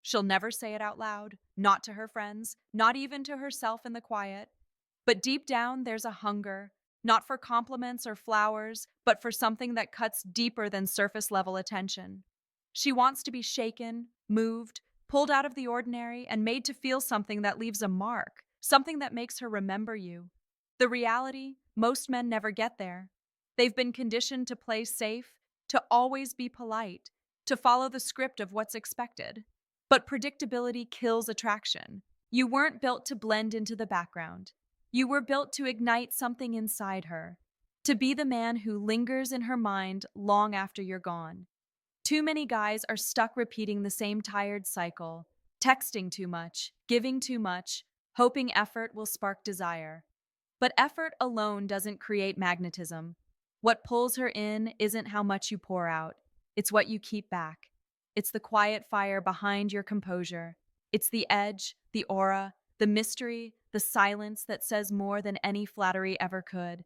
She'll never say it out loud, not to her friends, not even to herself in the quiet. But deep down, there's a hunger, not for compliments or flowers, but for something that cuts deeper than surface level attention. She wants to be shaken, moved, pulled out of the ordinary, and made to feel something that leaves a mark, something that makes her remember you. The reality, most men never get there. They've been conditioned to play safe, to always be polite, to follow the script of what's expected. But predictability kills attraction. You weren't built to blend into the background. You were built to ignite something inside her, to be the man who lingers in her mind long after you're gone. Too many guys are stuck repeating the same tired cycle, texting too much, giving too much, hoping effort will spark desire. But effort alone doesn't create magnetism. What pulls her in isn't how much you pour out, it's what you keep back. It's the quiet fire behind your composure. It's the edge, the aura, the mystery, the silence that says more than any flattery ever could.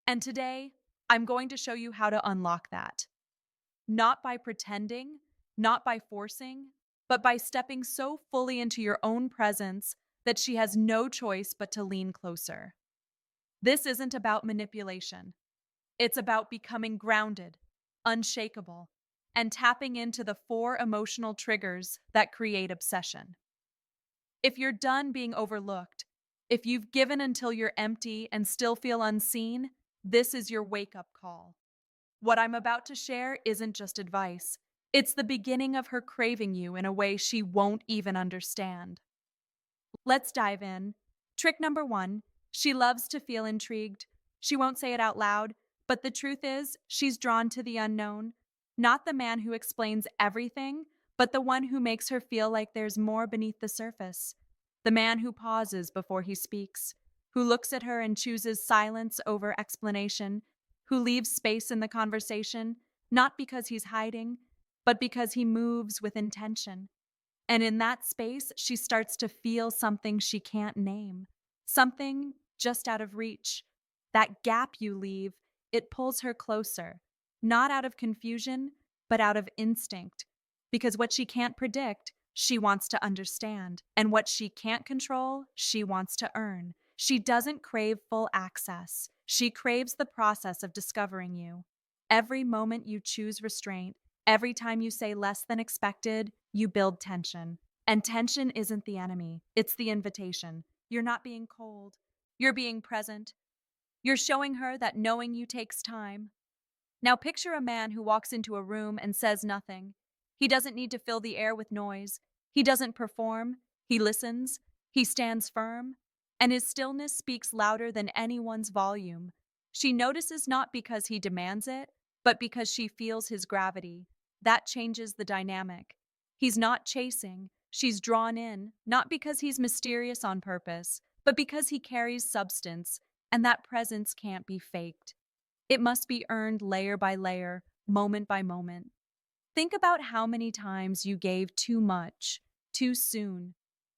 And today, I'm going to show you how to unlock that. Not by pretending, not by forcing, but by stepping so fully into your own presence that she has no choice but to lean closer. This isn't about manipulation. It's about becoming grounded, unshakable, and tapping into the four emotional triggers that create obsession. If you're done being overlooked, if you've given until you're empty and still feel unseen, this is your wake up call. What I'm about to share isn't just advice, it's the beginning of her craving you in a way she won't even understand. Let's dive in. Trick number one, she loves to feel intrigued. She won't say it out loud, but the truth is, she's drawn to the unknown. Not the man who explains everything, but the one who makes her feel like there's more beneath the surface. The man who pauses before he speaks, who looks at her and chooses silence over explanation, who leaves space in the conversation, not because he's hiding, but because he moves with intention. And in that space, she starts to feel something she can't name, something just out of reach. That gap you leave, it pulls her closer, not out of confusion, but out of instinct. Because what she can't predict, she wants to understand. And what she can't control, she wants to earn. She doesn't crave full access. She craves the process of discovering you. Every moment you choose restraint, every time you say less than expected, you build tension. And tension isn't the enemy, it's the invitation. You're not being cold, you're being present. You're showing her that knowing you takes time. Now picture a man who walks into a room and says nothing. He doesn't need to fill the air with noise. He doesn't perform. He listens. He stands firm. And his stillness speaks louder than anyone's volume. She notices not because he demands it, but because she feels his gravity. That changes the dynamic. He's not chasing. She's drawn in, not because he's mysterious on purpose, but because he carries substance, and that presence can't be faked. It must be earned layer by layer, moment by moment. Think about how many times you gave too much, too soon.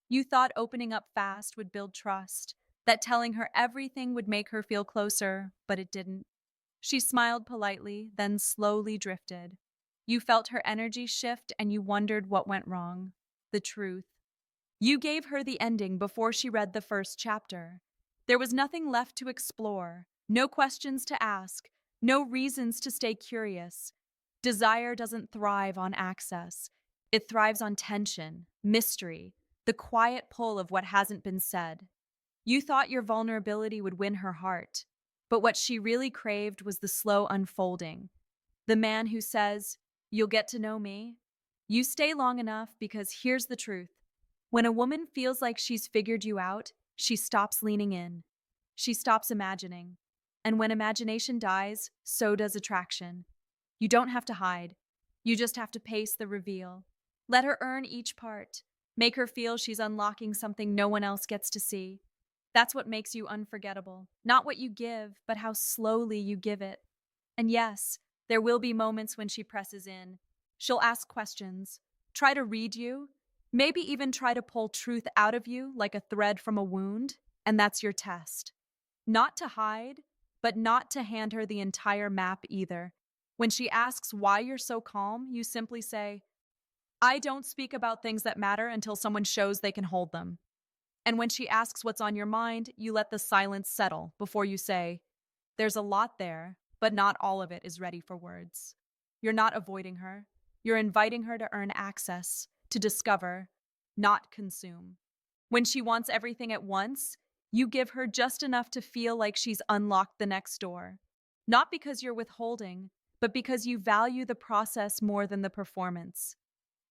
You thought opening up fast would build trust, that telling her everything would make her feel closer, but it didn't. She smiled politely, then slowly drifted. You felt her energy shift and you wondered what went wrong. The truth. You gave her the ending before she read the first chapter. There was nothing left to explore, no questions to ask, no reasons to stay curious. Desire doesn't thrive on access. It thrives on tension, mystery, the quiet pull of what hasn't been said. You thought your vulnerability would win her heart, but what she really craved was the slow unfolding. The man who says, "You'll get to know me. You stay long enough because here's the truth. When a woman feels like she's figured you out, she stops leaning in. She stops imagining. And when imagination dies, so does attraction. You don't have to hide. You just have to pace the reveal. Let her earn each part. Make her feel she's unlocking something no one else gets to see. That's what makes you unforgettable. Not what you give, but how slowly you give it. And yes, there will be moments when she presses in. She'll ask questions, try to read you, maybe even try to pull truth out of you like a thread from a wound, and that's your test. Not to hide, but not to hand her the entire map either. When she asks why you're so calm, you simply say, I don't speak about things that matter until someone shows they can hold them. And when she asks what's on your mind, you let the silence settle before you say, there's a lot there, but not all of it is ready for words. You're not avoiding her. You're inviting her to earn access, to discover, not consume. When she wants everything at once, you give her just enough to feel like she's unlocked the next door. Not because you're withholding, but because you value the process more than the performance.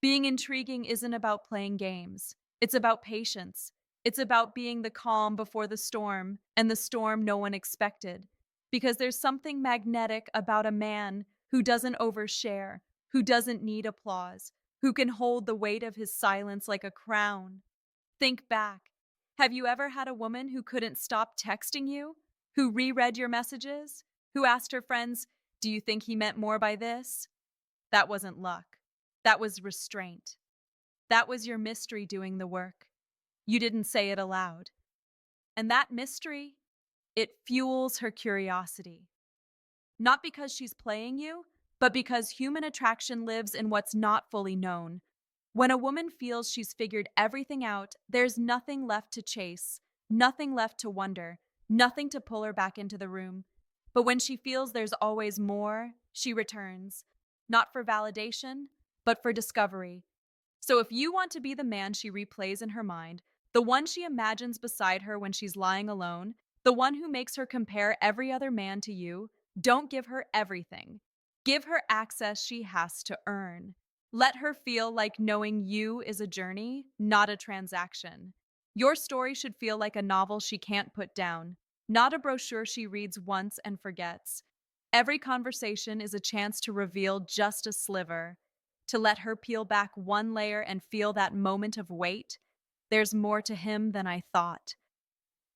Being intriguing isn't about playing games. It's about patience. It's about being the calm before the storm, and the storm no one expected. Because there's something magnetic about a man who doesn't overshare, who doesn't need applause, who can hold the weight of his silence like a crown. Think back. Have you ever had a woman who couldn't stop texting you? Who reread your messages? Who asked her friends, do you think he meant more by this? That wasn't luck. That was restraint. That was your mystery doing the work. You didn't say it aloud. And that mystery, it fuels her curiosity. Not because she's playing you, but because human attraction lives in what's not fully known. When a woman feels she's figured everything out, there's nothing left to chase, nothing left to wonder, nothing to pull her back into the room. But when she feels there's always more, she returns, not for validation, but for discovery. So if you want to be the man she replays in her mind, the one she imagines beside her when she's lying alone, the one who makes her compare every other man to you, don't give her everything. Give her access she has to earn. Let her feel like knowing you is a journey, not a transaction. Your story should feel like a novel she can't put down, not a brochure she reads once and forgets. Every conversation is a chance to reveal just a sliver, to let her peel back one layer and feel that moment of weight. There's more to him than I thought.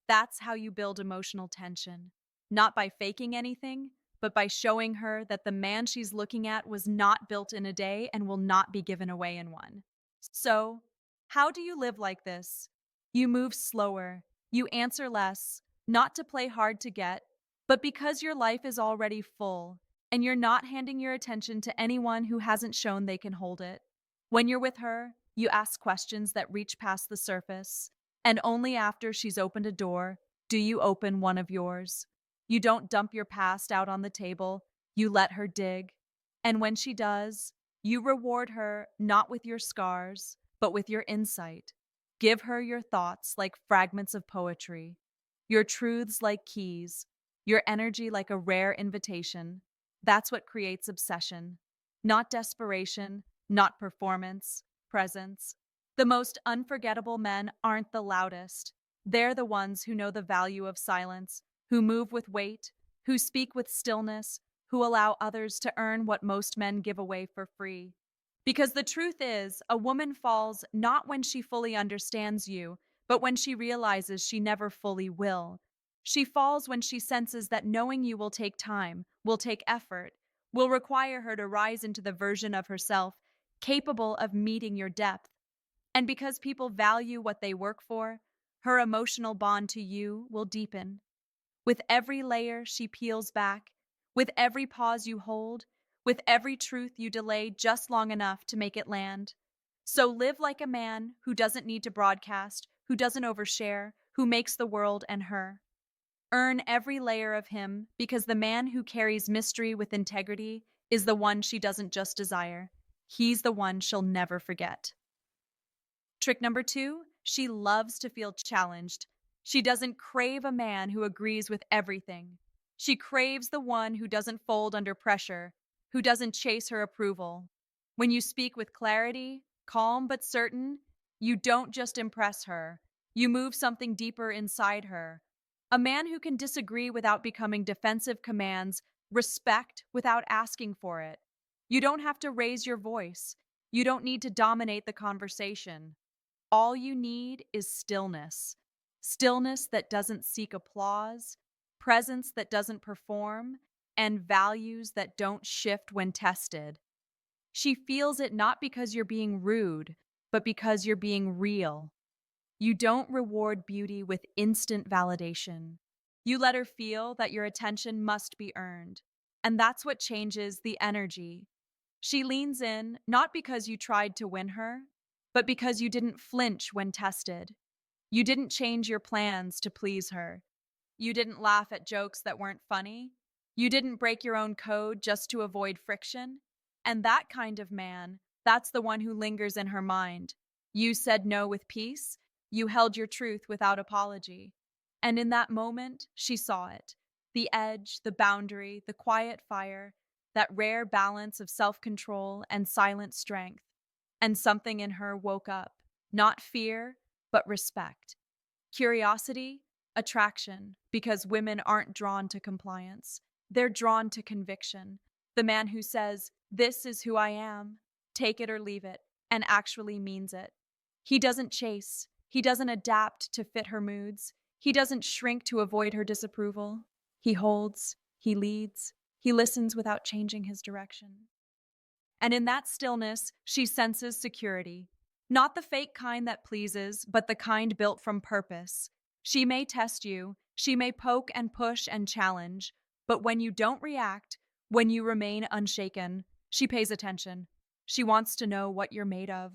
That's how you build emotional tension, not by faking anything, but by showing her that the man she's looking at was not built in a day and will not be given away in one. So, how do you live like this? You move slower, you answer less, not to play hard to get, but because your life is already full, and you're not handing your attention to anyone who hasn't shown they can hold it. When you're with her, you ask questions that reach past the surface, and only after she's opened a door do you open one of yours. You don't dump your past out on the table, you let her dig. And when she does, you reward her not with your scars, but with your insight. Give her your thoughts like fragments of poetry, your truths like keys, your energy like a rare invitation. That's what creates obsession. Not desperation, not performance, presence. The most unforgettable men aren't the loudest. They're the ones who know the value of silence, who move with weight, who speak with stillness, who allow others to earn what most men give away for free. Because the truth is, a woman falls not when she fully understands you, but when she realizes she never fully will. She falls when she senses that knowing you will take time, will take effort, will require her to rise into the version of herself capable of meeting your depth. And because people value what they work for, her emotional bond to you will deepen. With every layer she peels back, with every pause you hold, with every truth you delay just long enough to make it land. So live like a man who doesn't need to broadcast, who doesn't overshare, who makes the world and her. Earn every layer of him because the man who carries mystery with integrity is the one she doesn't just desire. He's the one she'll never forget. Trick number 2, she loves to feel challenged. She doesn't crave a man who agrees with everything. She craves the one who doesn't fold under pressure, who doesn't chase her approval. When you speak with clarity, calm but certain, you don't just impress her. You move something deeper inside her. A man who can disagree without becoming defensive commands respect without asking for it. You don't have to raise your voice. You don't need to dominate the conversation. All you need is stillness. Stillness that doesn't seek applause, presence that doesn't perform, and values that don't shift when tested. She feels it not because you're being rude, but because you're being real. You don't reward beauty with instant validation. You let her feel that your attention must be earned. And that's what changes the energy. She leans in, not because you tried to win her, but because you didn't flinch when tested. You didn't change your plans to please her. You didn't laugh at jokes that weren't funny. You didn't break your own code just to avoid friction. And that kind of man, that's the one who lingers in her mind. You said no with peace. You held your truth without apology. And in that moment, she saw it. The edge, the boundary, the quiet fire, that rare balance of self-control and silent strength. And something in her woke up, not fear, but respect. Curiosity, attraction, because women aren't drawn to compliance. They're drawn to conviction. The man who says, "This is who I am, take it or leave it," and actually means it. He doesn't chase. He doesn't adapt to fit her moods. He doesn't shrink to avoid her disapproval. He holds, he leads, he listens without changing his direction. And in that stillness, she senses security. Not the fake kind that pleases, but the kind built from purpose. She may test you, she may poke and push and challenge, but when you don't react, when you remain unshaken, she pays attention. She wants to know what you're made of,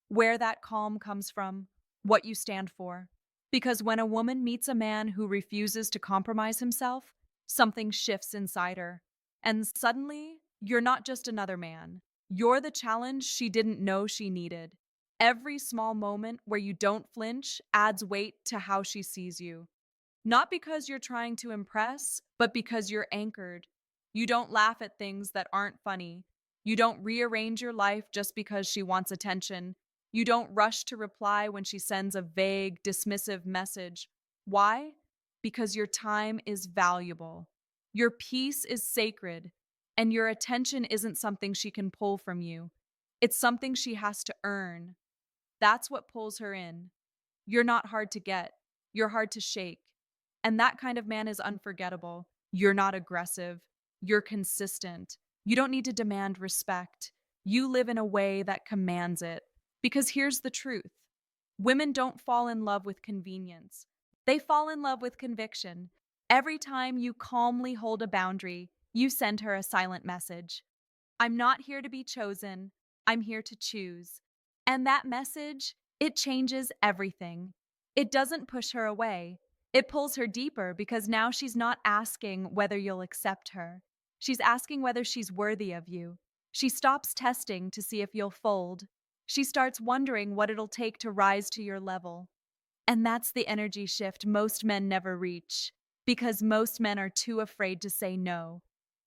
where that calm comes from, what you stand for. Because when a woman meets a man who refuses to compromise himself, something shifts inside her. And suddenly, you're not just another man. You're the challenge she didn't know she needed. Every small moment where you don't flinch adds weight to how she sees you. Not because you're trying to impress, but because you're anchored. You don't laugh at things that aren't funny. You don't rearrange your life just because she wants attention. You don't rush to reply when she sends a vague, dismissive message. Why? Because your time is valuable. Your peace is sacred, and your attention isn't something she can pull from you. It's something she has to earn. That's what pulls her in. You're not hard to get. You're hard to shake. And that kind of man is unforgettable. You're not aggressive. You're consistent. You don't need to demand respect. You live in a way that commands it. Because here's the truth. Women don't fall in love with convenience. They fall in love with conviction. Every time you calmly hold a boundary, you send her a silent message. I'm not here to be chosen. I'm here to choose. And that message, it changes everything. It doesn't push her away. It pulls her deeper because now she's not asking whether you'll accept her. She's asking whether she's worthy of you. She stops testing to see if you'll fold. She starts wondering what it'll take to rise to your level. And that's the energy shift most men never reach, because most men are too afraid to say no.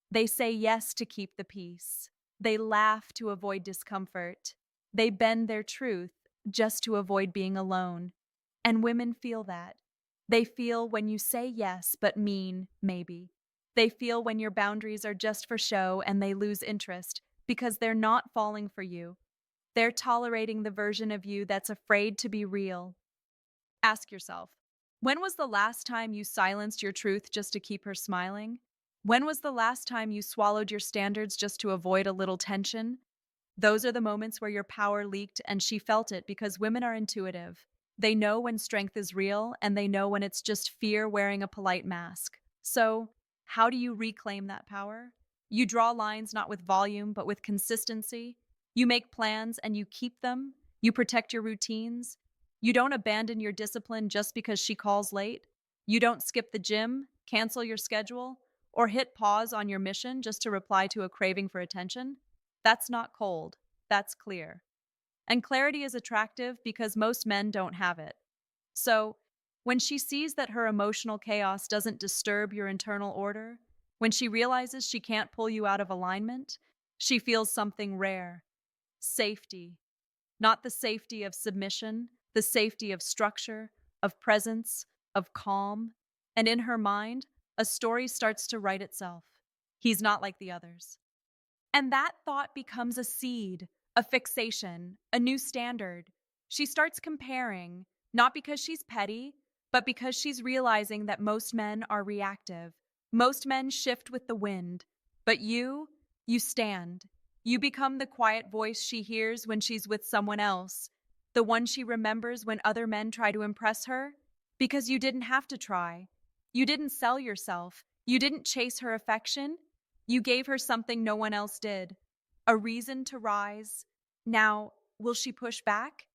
They say yes to keep the peace. They laugh to avoid discomfort. They bend their truth just to avoid being alone. And women feel that. They feel when you say yes but mean maybe. They feel when your boundaries are just for show and they lose interest because they're not falling for you. They're tolerating the version of you that's afraid to be real. Ask yourself, when was the last time you silenced your truth just to keep her smiling? When was the last time you swallowed your standards just to avoid a little tension? Those are the moments where your power leaked and she felt it because women are intuitive. They know when strength is real and they know when it's just fear wearing a polite mask. So, how do you reclaim that power? You draw lines not with volume but with consistency. You make plans and you keep them. You protect your routines. You don't abandon your discipline just because she calls late. You don't skip the gym, cancel your schedule, or hit pause on your mission just to reply to a craving for attention. That's not cold. That's clear. And clarity is attractive because most men don't have it. So, when she sees that her emotional chaos doesn't disturb your internal order, when she realizes she can't pull you out of alignment, she feels something rare. Safety. Not the safety of submission, the safety of structure, of presence, of calm. And in her mind, a story starts to write itself. He's not like the others. And that thought becomes a seed, a fixation, a new standard. She starts comparing, not because she's petty, but because she's realizing that most men are reactive. Most men shift with the wind. But you stand. You become the quiet voice she hears when she's with someone else, the one she remembers when other men try to impress her, because you didn't have to try. You didn't sell yourself. You didn't chase her affection. You gave her something no one else did. a reason to rise. Now, will she push back?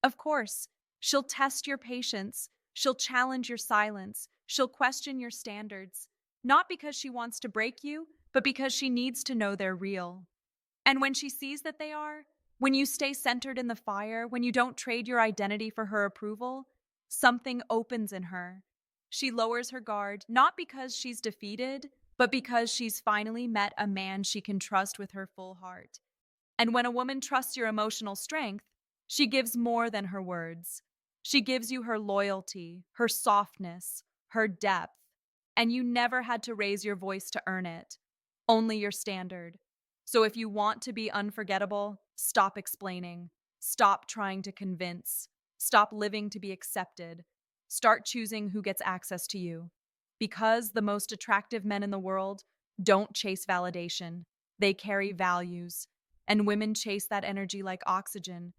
Of course. She'll test your patience. She'll challenge your silence. She'll question your standards. Not because she wants to break you, but because she needs to know they're real. And when she sees that they are, when you stay centered in the fire, when you don't trade your identity for her approval, something opens in her. She lowers her guard, not because she's defeated, but because she's finally met a man she can trust with her full heart. And when a woman trusts your emotional strength, she gives more than her words. She gives you her loyalty, her softness, her depth. And you never had to raise your voice to earn it, only your standard. So if you want to be unforgettable, stop explaining. Stop trying to convince. Stop living to be accepted. Start choosing who gets access to you. Because the most attractive men in the world don't chase validation, they carry values. And women chase that energy like oxygen,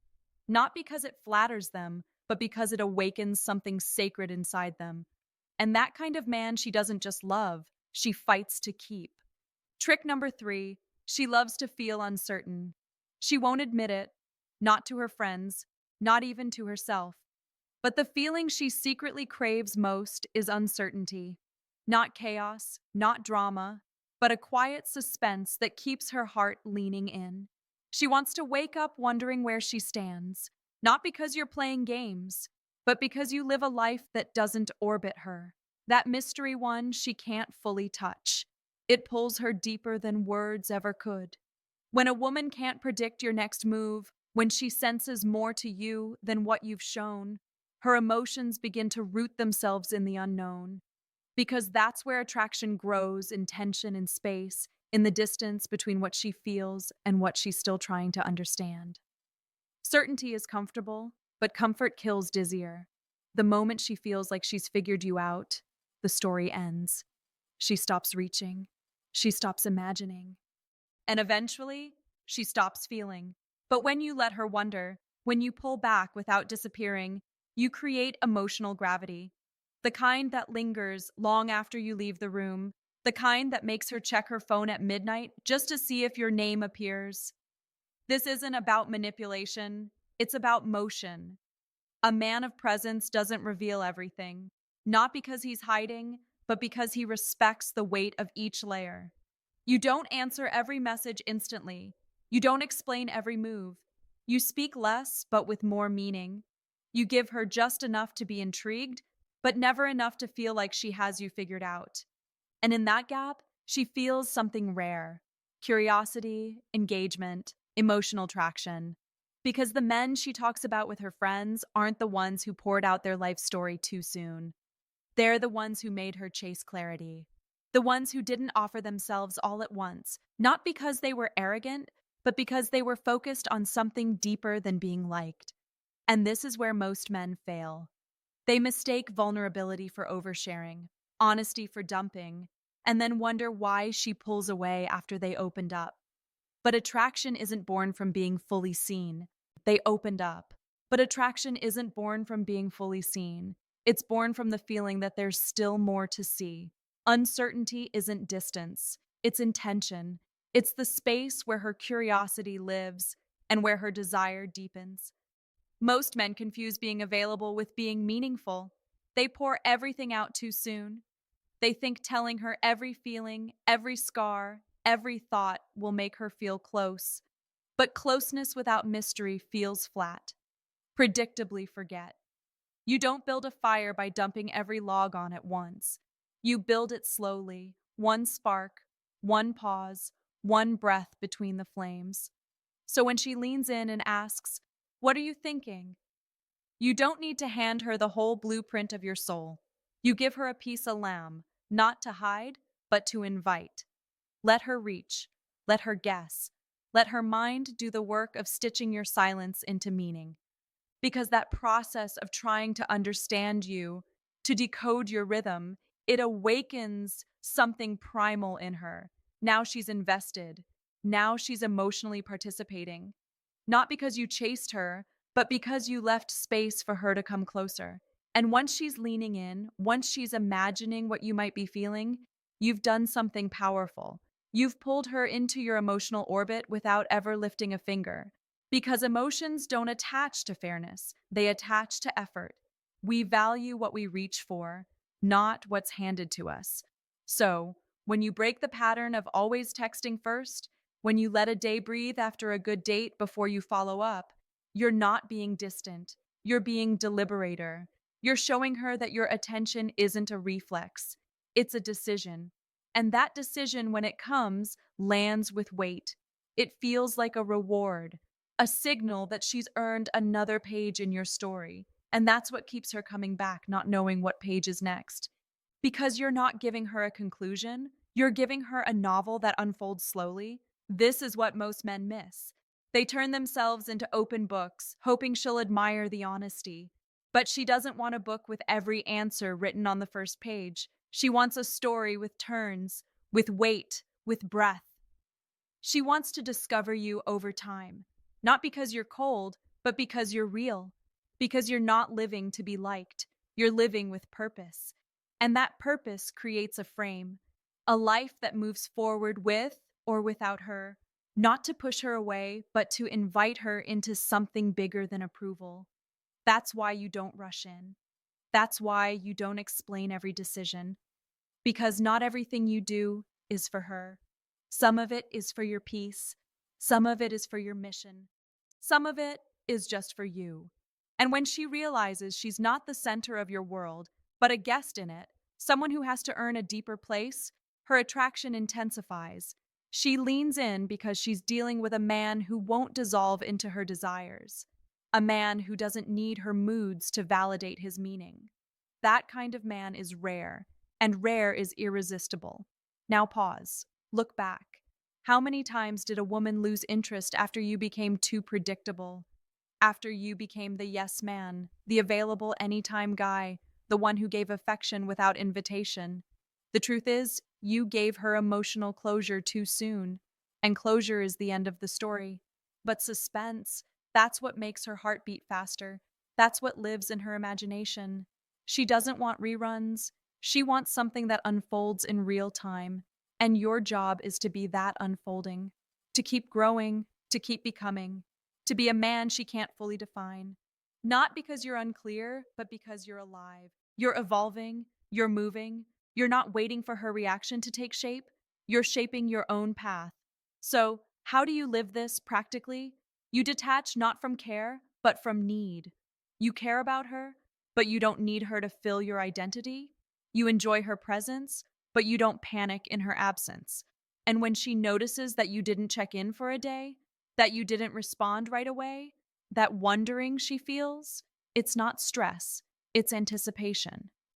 not because it flatters them, but because it awakens something sacred inside them. And that kind of man she doesn't just love, she fights to keep. Trick number 3, she loves to feel uncertain. She won't admit it, not to her friends, not even to herself. But the feeling she secretly craves most is uncertainty. Not chaos, not drama, but a quiet suspense that keeps her heart leaning in. She wants to wake up wondering where she stands, not because you're playing games, but because you live a life that doesn't orbit her. That mystery one she can't fully touch. It pulls her deeper than words ever could. When a woman can't predict your next move, when she senses more to you than what you've shown, her emotions begin to root themselves in the unknown. Because that's where attraction grows in tension and space, in the distance between what she feels and what she's still trying to understand. Certainty is comfortable, but comfort kills dizzier. The moment she feels like she's figured you out, the story ends. She stops reaching. She stops imagining. And eventually, she stops feeling. But when you let her wonder, when you pull back without disappearing, you create emotional gravity. The kind that lingers long after you leave the room, the kind that makes her check her phone at midnight just to see if your name appears. This isn't about manipulation, it's about motion. A man of presence doesn't reveal everything, not because he's hiding, but because he respects the weight of each layer. You don't answer every message instantly. You don't explain every move. You speak less, but with more meaning. You give her just enough to be intrigued, but never enough to feel like she has you figured out. And in that gap, she feels something rare: curiosity, engagement, emotional traction. Because the men she talks about with her friends aren't the ones who poured out their life story too soon. They're the ones who made her chase clarity. The ones who didn't offer themselves all at once, not because they were arrogant, but because they were focused on something deeper than being liked. And this is where most men fail. They mistake vulnerability for oversharing, honesty for dumping, and then wonder why she pulls away after they opened up. But attraction isn't born from being fully seen. They opened up. But attraction isn't born from being fully seen. It's born from the feeling that there's still more to see. Uncertainty isn't distance, it's intention. It's the space where her curiosity lives and where her desire deepens. Most men confuse being available with being meaningful. They pour everything out too soon. They think telling her every feeling, every scar, every thought will make her feel close. But closeness without mystery feels flat. Predictably forget. You don't build a fire by dumping every log on at once. You build it slowly, one spark, one pause, one breath between the flames. So when she leans in and asks, "What are you thinking?" You don't need to hand her the whole blueprint of your soul. You give her a piece of lamb, not to hide, but to invite. Let her reach. Let her guess. Let her mind do the work of stitching your silence into meaning. Because that process of trying to understand you, to decode your rhythm, it awakens something primal in her. Now she's invested. Now she's emotionally participating. Not because you chased her, but because you left space for her to come closer. And once she's leaning in, once she's imagining what you might be feeling, you've done something powerful. You've pulled her into your emotional orbit without ever lifting a finger. Because emotions don't attach to fairness, they attach to effort. We value what we reach for, not what's handed to us. So, when you break the pattern of always texting first, when you let a day breathe after a good date before you follow up, you're not being distant. You're being deliberator. You're showing her that your attention isn't a reflex, it's a decision. And that decision, when it comes, lands with weight. It feels like a reward, a signal that she's earned another page in your story. And that's what keeps her coming back, not knowing what page is next. Because you're not giving her a conclusion, you're giving her a novel that unfolds slowly. This is what most men miss. They turn themselves into open books, hoping she'll admire the honesty. But she doesn't want a book with every answer written on the first page. She wants a story with turns, with weight, with breath. She wants to discover you over time, not because you're cold, but because you're real, because you're not living to be liked, you're living with purpose. And that purpose creates a frame, a life that moves forward with or without her, not to push her away, but to invite her into something bigger than approval. That's why you don't rush in. That's why you don't explain every decision, because not everything you do is for her. Some of it is for your peace. Some of it is for your mission. Some of it is just for you. And when she realizes she's not the center of your world, but a guest in it, someone who has to earn a deeper place, her attraction intensifies. She leans in because she's dealing with a man who won't dissolve into her desires, a man who doesn't need her moods to validate his meaning. That kind of man is rare, and rare is irresistible. Now pause. Look back. How many times did a woman lose interest after you became too predictable? After you became the yes man, the available anytime guy, the one who gave affection without invitation? The truth is, you gave her emotional closure too soon, and closure is the end of the story. But suspense, that's what makes her heart beat faster. That's what lives in her imagination. She doesn't want reruns. She wants something that unfolds in real time. And your job is to be that unfolding, to keep growing, to keep becoming, to be a man she can't fully define. Not because you're unclear, but because you're alive. You're evolving, you're moving, you're not waiting for her reaction to take shape, you're shaping your own path. So, how do you live this practically? You detach not from care, but from need. You care about her, but you don't need her to fill your identity. You enjoy her presence, but you don't panic in her absence. And when she notices that you didn't check in for a day, that you didn't respond right away, that wondering she feels, it's not stress, it's anticipation.